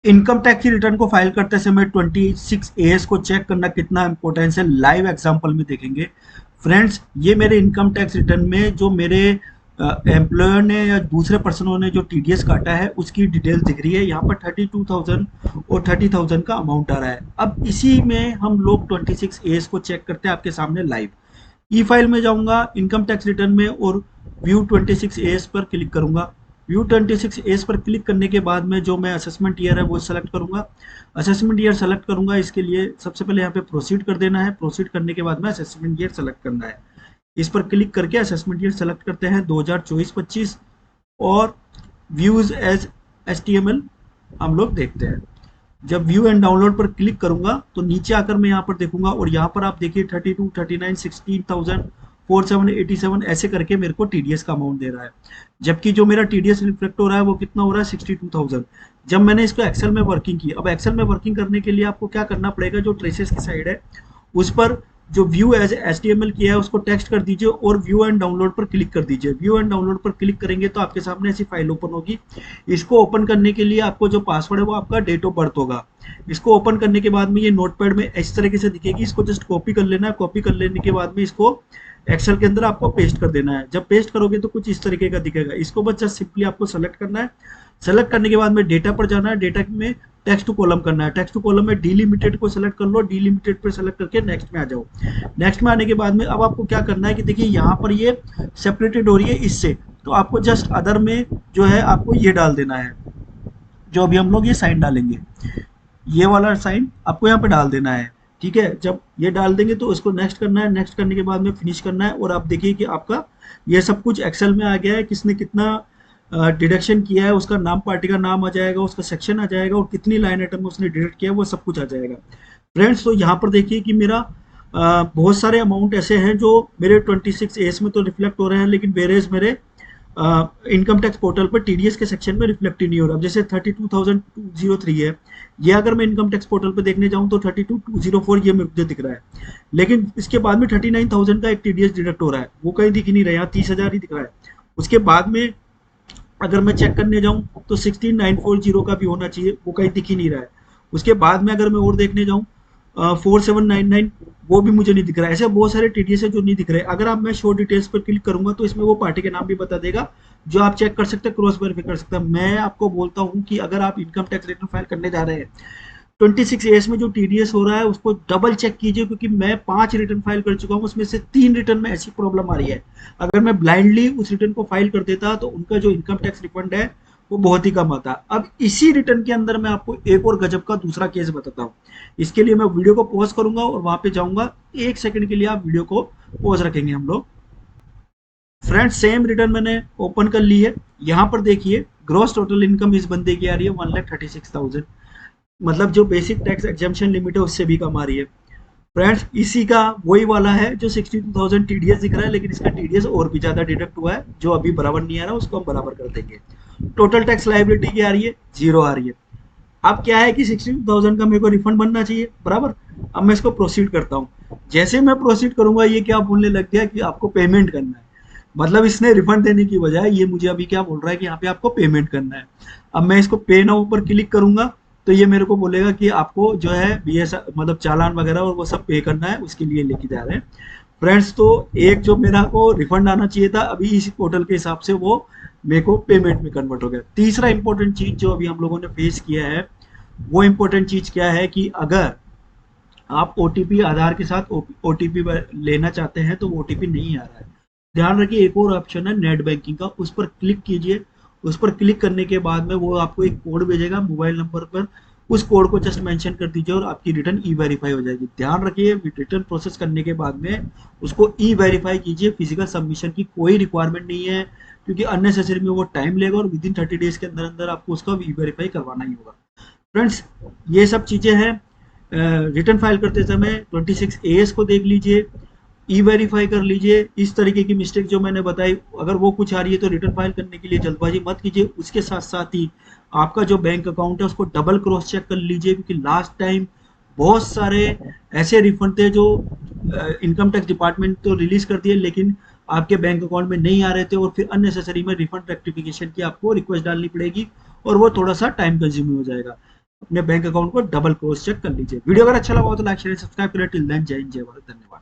Income tax की return को file करते समय 26 एएस को चेक करना कितना इंपॉर्टेंस है, लाइव एग्जांपल में देखेंगे। फ्रेंड्स, ये मेरे इनकम टैक्स रिटर्न में जो मेरे एम्प्लॉयर ने या दूसरे पर्सनों ने जो टीडीएस काटा है उसकी डिटेल दिख रही है। यहाँ पर 32,000 और 30,000 का अमाउंट आ रहा है। अब इसी में हम लोग 26 एएस को चेक करते हैं आपके सामने लाइव। ई फाइल में जाऊंगा इनकम टैक्स रिटर्न में और व्यू 26 एएस पर क्लिक करूंगा। व्यू 26 एस पर क्लिक करने के बाद में जो मैं असेसमेंट ईयर है वो सेलेक्ट करूंगा। असेसमेंट ईयर सेलेक्ट करूंगा, इसके लिए सबसे पहले यहाँ पे प्रोसीड कर देना है। प्रोसीड करने के बाद में असेसमेंट ईयर सेलेक्ट करना है। इस पर क्लिक करके असेसमेंट ईयर सेलेक्ट करते हैं 2024-25 और व्यूज एज HTML हम लोग देखते हैं। जब व्यू एंड डाउनलोड पर क्लिक करूंगा तो नीचे आकर मैं यहाँ पर देखूंगा और यहाँ पर आप देखिए 32, 39, 16,000, 4787 ऐसे करके मेरे को टीडीएस का अमाउंट दे रहा है। जबकि जो मेरा टीडीएस रिफ्लेक्ट हो रहा है वो कितना हो रहा है 62,000। जब मैंने इसको एक्सेल में वर्किंग की, अब एक्सेल में वर्किंग करने के लिए आपको क्या करना पड़ेगा, जो ट्रेसेस की साइड है उस पर जो व्यू एज HTML किया है उसको टेक्स्ट कर दीजिए और व्यू एंड डाउनलोड पर क्लिक कर दीजिए। व्यू एंड डाउनलोड पर क्लिक करेंगे तो आपके सामने ऐसी फाइल ओपन होगी। इसको ओपन करने के लिए आपको जो पासवर्ड है वो आपका डेट ऑफ बर्थ होगा। इसको ओपन करने के बाद में ये नोटपैड में इस तरीके से दिखेगी, इसको जस्ट कॉपी कर लेना है। कॉपी कर लेने के बाद में इसको एक्सेल के अंदर आपको पेस्ट कर देना है। जब पेस्ट करोगे तो कुछ इस तरीके का दिखेगा। इसको बस जस्ट सिंपली आपको सेलेक्ट करना है। सेलेक्ट करने के बाद में डेटा पर जाना है। डेटा में टेक्स्ट टू कॉलम करना है। टेक्स्ट टू कॉलम में डीलिमिटेड को सेलेक्ट कर लो। डीलिमिटेड पर सेलेक्ट करके नेक्स्ट में आ जाओ। नेक्स्ट में आने के बाद में अब आपको क्या करना है कि देखिए यहाँ पर ये सेपरेटेड हो रही है इससे, तो आपको जस्ट अदर में जो है आपको ये डाल देना है। जो अभी हम लोग ये साइन डालेंगे, ये वाला साइन आपको यहाँ पे डाल देना है। ठीक है, जब ये डाल देंगे तो इसको नेक्स्ट करना है। नेक्स्ट करने के बाद में फिनिश करना है और आप देखिए कि आपका ये सब कुछ एक्सेल में आ गया है। किसने कितना डिडक्शन किया है, उसका नाम, पार्टी का नाम आ जाएगा, उसका सेक्शन आ जाएगा और कितनी लाइन आइटम उसने डिडक्ट किया है वो सब कुछ आ जाएगा। फ्रेंड्स, तो यहाँ पर देखिए कि मेरा बहुत सारे अमाउंट ऐसे हैं जो मेरे 26 एस में तो रिफ्लेक्ट हो रहे हैं, लेकिन वेरेज मेरे इनकम टैक्स पोर्टल पर टीडीएस के सेक्शन में रिफ्लेक्ट ही नहीं हो रहा। जैसे 32,203 है, ये अगर मैं इनकम टैक्स पोर्टल पे देखने जाऊं तो 32,204 ये मुझे दिख रहा है। लेकिन इसके बाद में 39,000 का एक टीडीएस डिडक्ट हो रहा है, वो कहीं दिख नहीं रहा है, यहाँ 30,000 ही दिख रहा है। उसके बाद में अगर मैं चेक करने जाऊं तो 16,940 का भी होना चाहिए, वो कहीं दिख ही नहीं रहा है। उसके बाद में अगर मैं और देखने जाऊं 4799, वो भी मुझे नहीं दिख रहा है। ऐसे बहुत सारे टीडीएस है जो नहीं दिख रहे। अगर आप मैं शो डिटेल्स पर क्लिक करूंगा तो इसमें वो पार्टी के नाम भी बता देगा, जो आप चेक कर सकते हैं, क्रॉस वेरीफाई कर सकते हैं। मैं आपको बोलता हूं कि अगर आप इनकम टैक्स रिटर्न फाइल करने जा रहे हैं 26 एस में जो टीडीएस हो रहा है उसको डबल चेक कीजिए, क्योंकि मैं 5 रिटर्न फाइल कर चुका हूँ, उसमें से 3 रिटर्न में ऐसी प्रॉब्लम आ रही है। अगर मैं ब्लाइंडली उस रिटर्न को फाइल कर देता तो उनका जो इनकम टैक्स रिफंड है वो बहुत ही कम आता। अब इसी रिटर्न के अंदर मैं आपको एक और गजब का दूसरा केस बताता हूँ। इसके लिए मैं वीडियो को पॉज करूंगा और वहां पे जाऊंगा। 1 सेकंड के लिए आप वीडियो को पॉज रखेंगे हम लोग। फ्रेंड्स, सेम रिटर्न मैंने ओपन कर ली है। यहाँ पर देखिए ग्रॉस टोटल इनकम इस बंदे की आ रही है 1,36,000, मतलब जो बेसिक टैक्स एग्जाम्पशन लिमिट है उससे भी कम आ रही है। फ्रेंड्स, इसी का वही वाला है जो 62,000 टीडीएस दिख रहा है, लेकिन इसका टीडीएस और भी ज्यादा डिडक्ट हुआ है, जो अभी बराबर नहीं आ रहा, उसको हम बराबर कर देंगे। टोटल टैक्स लाइबिलिटी की आ रही है 0 आ रही है। अब क्या है कि 62,000 का मेरे को रिफंड बनना चाहिए बराबर। अब मैं इसको प्रोसीड करता हूँ। जैसे मैं प्रोसीड करूंगा ये क्या बोलने लग गया कि आपको पेमेंट करना है। मतलब इसने रिफंड देने की बजाय ये मुझे अभी क्या बोल रहा है कि यहाँ पे आपको पेमेंट करना है। अब मैं इसको पे नाउ पर क्लिक करूंगा तो ये मेरे को बोलेगा कि आपको जो है बीएस मतलब चालान वगैरह और वो सब पे करना है, उसके लिए लेके जा रहे हैं। फ्रेंड्स, तो एक जो मेरा को रिफंड आना चाहिए था अभी इस पोर्टल के हिसाब से वो मेरे को पेमेंट में कन्वर्ट हो गया। तीसरा इंपॉर्टेंट चीज जो अभी हम लोगों ने फेस किया है, वो इंपॉर्टेंट चीज क्या है कि अगर आप ओटीपी आधार के साथ ओटीपी लेना चाहते हैं तो ओटीपी नहीं आ रहा है। ध्यान रखिए, एक और ऑप्शन है नेट बैंकिंग का, उस पर क्लिक कीजिए। उस पर क्लिक करने के बाद में वो आपको एक कोड भेजेगा मोबाइल नंबर पर। उस कोड को जस्ट मेंशन कर दीजिए और आपकी रिटर्न ई वेरीफाई हो जाएगी। ध्यान रखिए, रिटर्न प्रोसेस करने के बाद में उसको ई वेरीफाई कीजिए। फिजिकल सबमिशन की कोई रिक्वायरमेंट नहीं है, क्योंकि अननेसेसरी में वो टाइम लेगा और विद इन 30 डेज के अंदर अंदर आपको उसका ई वेरीफाई करवाना ही होगा। फ्रेंड्स, ये सब चीजें हैं। रिटर्न फाइल करते समय 26 एएस को देख लीजिए, ई वेरीफाई कर लीजिए। इस तरीके की मिस्टेक जो मैंने बताई अगर वो कुछ आ रही है तो रिटर्न फाइल करने के लिए जल्दबाजी मत कीजिए। उसके साथ साथ ही आपका जो बैंक अकाउंट है उसको डबल क्रॉस चेक कर लीजिए, क्योंकि लास्ट टाइम बहुत सारे ऐसे रिफंड थे जो इनकम टैक्स डिपार्टमेंट तो रिलीज कर दिए, लेकिन आपके बैंक अकाउंट में नहीं आ रहे थे और फिर अननेसेसरी में रिफंड रेक्टिफिकेशन की आपको रिक्वेस्ट डालनी पड़ेगी और वो थोड़ा सा टाइम कंज्यूमिंग हो जाएगा। अपने बैंक अकाउंट को डबल क्रॉस चेक कर लीजिए। वीडियो अगर अच्छा लगा हो तो लाइक शेयर सब्सक्राइब करें। टिल देन जय हिंद जय भारत, धन्यवाद।